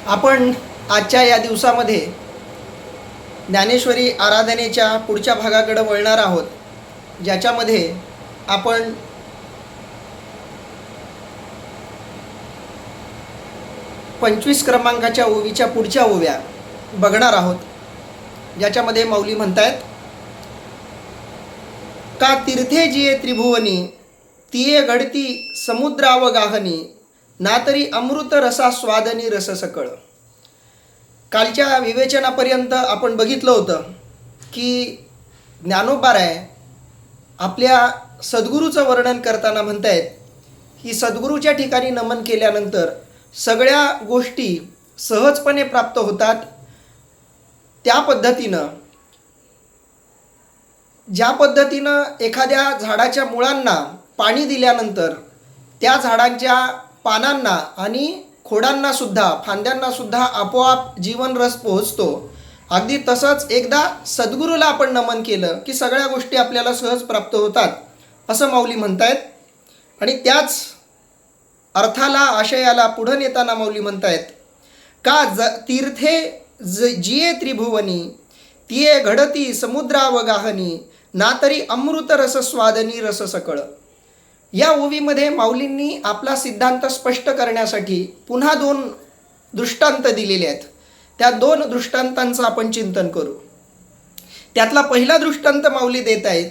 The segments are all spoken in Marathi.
आपण आजच्या या दिवसामध्ये ज्ञानेश्वरी आराधनेच्या पुढच्या भागाकडे वळणार आहोत, ज्याच्यामध्ये आपण पंचवीस क्रमांकाच्या ओवीच्या पुढच्या ओव्या बघणार आहोत, ज्याच्यामध्ये माऊली म्हणतायत, का तीर्थे जिये त्रिभुवनी तिये घडती समुद्रावगाहनी ना तरी अमृत रसा स्वादनी रस सकळ. कालच्या विवेचनापर्यंत आपण बघितलं होतं की ज्ञानोबाराय आपल्या सद्गुरूचं वर्णन करताना म्हणतायत की सद्गुरूच्या ठिकाणी नमन केल्यानंतर सगळ्या गोष्टी सहजपणे प्राप्त होतात. त्या पद्धतीनं ज्या पद्धतीनं एखाद्या झाडाच्या मुळांना पाणी दिल्यानंतर त्या झाडांच्या पानांना आणि खोडांनासुद्धा फांद्यांनासुद्धा आपोआप जीवनरस पोहोचतो, अगदी तसंच एकदा सद्गुरूला आपण नमन केलं की सगळ्या गोष्टी आपल्याला सहज प्राप्त होतात, असं माऊली म्हणतायत. आणि त्याच अर्थाला आशयाला पुढं नेताना माऊली म्हणतायत, का तीर्थे जिये त्रिभुवनी तिये घडती समुद्रावगाहनी ना तरी अमृत रस स्वादनी रस सकळ. या ओवीमध्ये माऊलींनी आपला सिद्धांत स्पष्ट करण्यासाठी पुन्हा दोन दृष्टांत दिलेले आहेत. त्या दोन दृष्टांतांचं आपण चिंतन करू. त्यातला पहिला दृष्टांत माऊली देत आहेत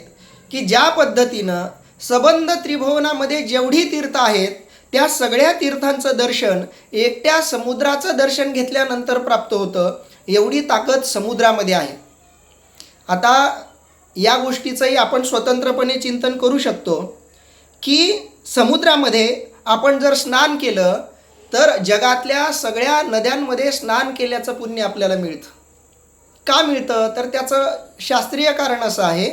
की ज्या पद्धतीनं सबंध त्रिभुवनामध्ये जेवढी तीर्थ आहेत त्या सगळ्या तीर्थांचं दर्शन एकट्या समुद्राचं दर्शन घेतल्यानंतर प्राप्त होतं, एवढी ताकद समुद्रामध्ये आहे. आता या गोष्टीचंही आपण स्वतंत्रपणे चिंतन करू शकतो की समुद्रामध्ये आपण जर स्नान केलं तर जगातल्या सगळ्या नद्यांमध्ये स्नान केल्याचं पुण्य आपल्याला मिळतं. का मिळतं तर त्याचं शास्त्रीय कारण असं आहे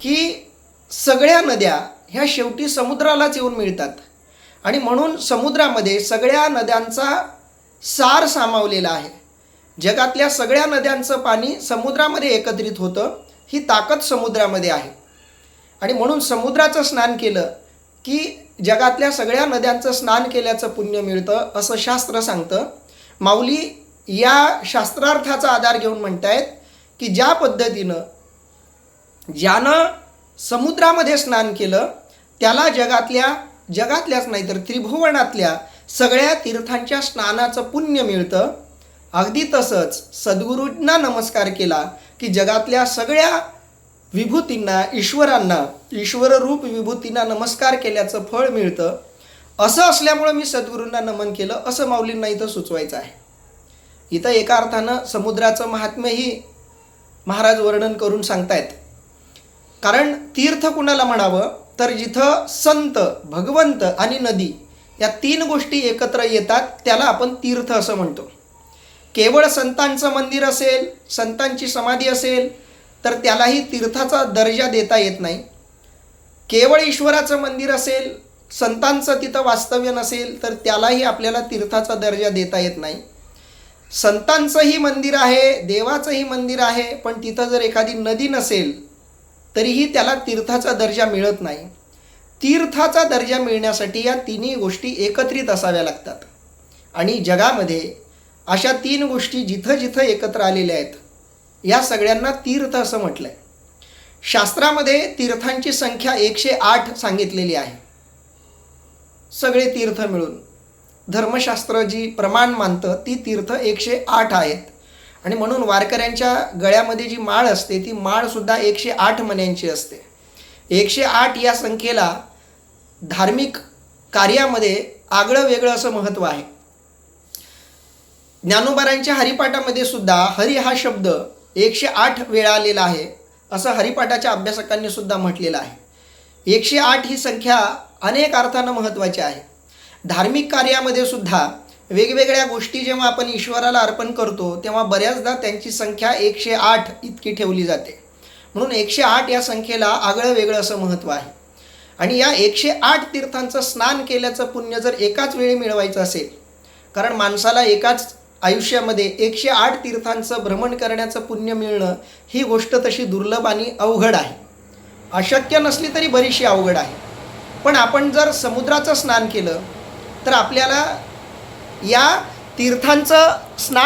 की सगळ्या नद्या ह्या शेवटी समुद्रालाच येऊन मिळतात आणि म्हणून समुद्रामध्ये सगळ्या नद्यांचा सार सामावलेला आहे. जगातल्या सगळ्या नद्यांचं पाणी समुद्रामध्ये एकत्रित होतं, ही ताकद समुद्रामध्ये आहे. आणि म्हणून समुद्राचं स्नान केलं की जगातल्या सगळ्या नद्यांचं स्नान केल्याचं पुण्य मिळतं, असं शास्त्र सांगतं. माऊली या शास्त्रार्थाचा आधार घेऊन म्हणतायत की ज्या पद्धतीनं ज्यानं समुद्रामध्ये स्नान केलं त्याला जगातल्याच नाही तर त्रिभुवनातल्या सगळ्या तीर्थांच्या स्नानाचं पुण्य मिळतं. अगदी तसंच सद्गुरूंना नमस्कार केला की जगातल्या सगळ्या विभूतींना, ईश्वररूप विभूतींना नमस्कार केल्याचं फळ मिळतं. असं असल्यामुळं मी सद्गुरूंना नमन केलं, असं माऊलींना इथं सुचवायचं आहे. इथं एका अर्थानं समुद्राचं महात्म्यही महाराज वर्णन करून सांगतायत. कारण तीर्थ कुणाला म्हणावं तर जिथं संत, भगवंत आणि नदी या तीन गोष्टी एकत्र येतात त्याला आपण तीर्थ असं म्हणतो. केवळ संतांचं मंदिर असेल, संतांची समाधी असेल तर त्यालाही तीर्थाचा दर्जा देता येत नाही. केवळ ईश्वराचं मंदिर असेल, संतांचं तिथं वास्तव्य नसेल तर त्यालाही आपल्याला तीर्थाचा दर्जा देता येत नाही. संतांचंही मंदिर आहे, देवाचंही मंदिर आहे, पण तिथं जर एखादी नदी नसेल तरीही त्याला तीर्थाचा दर्जा मिळत नाही. तीर्थाचा दर्जा मिळण्यासाठी या तिन्ही गोष्टी एकत्रित असाव्या लागतात. आणि जगामध्ये अशा तीन गोष्टी जिथं जिथं एकत्र आलेल्या आहेत या सगळ्यांना तीर्थ असं म्हटलं आहे. शास्त्रामध्ये तीर्थांची संख्या 108 सांगितलेली आहे. सगळे तीर्थ मिळून धर्मशास्त्र जी प्रमाण मानतं ती तीर्थ 108 आहेत. आणि म्हणून वारकऱ्यांच्या गळ्यामध्ये जी माळ असते ती माळसुद्धा 108 मण्यांची असते. 108 या संख्येला धार्मिक कार्यामध्ये आगळं वेगळं असं महत्त्व आहे. ज्ञानोबारांच्या हरिपाठामध्ये सुद्धा हरी हा शब्द 108 वेळा आलेला आहे, असं हरिपाठाच्या अभ्यासकांनी सुद्धा म्हटलेलं आहे. 108 ही संख्या अनेक अर्थानं महत्त्वाची आहे. धार्मिक कार्यामध्ये सुद्धा वेगवेगळ्या गोष्टी जेव्हा आपण ईश्वराला अर्पण करतो तेव्हा बऱ्याचदा त्यांची संख्या 108 इतकी ठेवली जाते. म्हणून 108 या संख्येला आगळं वेगळं असं महत्त्व आहे. आणि या 108 तीर्थांचं स्नान केल्याचं पुण्य जर एकाच वेळी मिळवायचं असेल, कारण माणसाला एकाच आयुष्यामध्ये 108 तीर्थांचं भ्रमण करण्याचं पुण्य मिळणं ही गोष्ट तशी दुर्लभ आणि अवघड आहे. अशक्य नसली तरी बरीचशी अवघड आहे. पण आपण जर समुद्राचं स्नान केलं तर आपल्याला या तीर्थांचं स्नान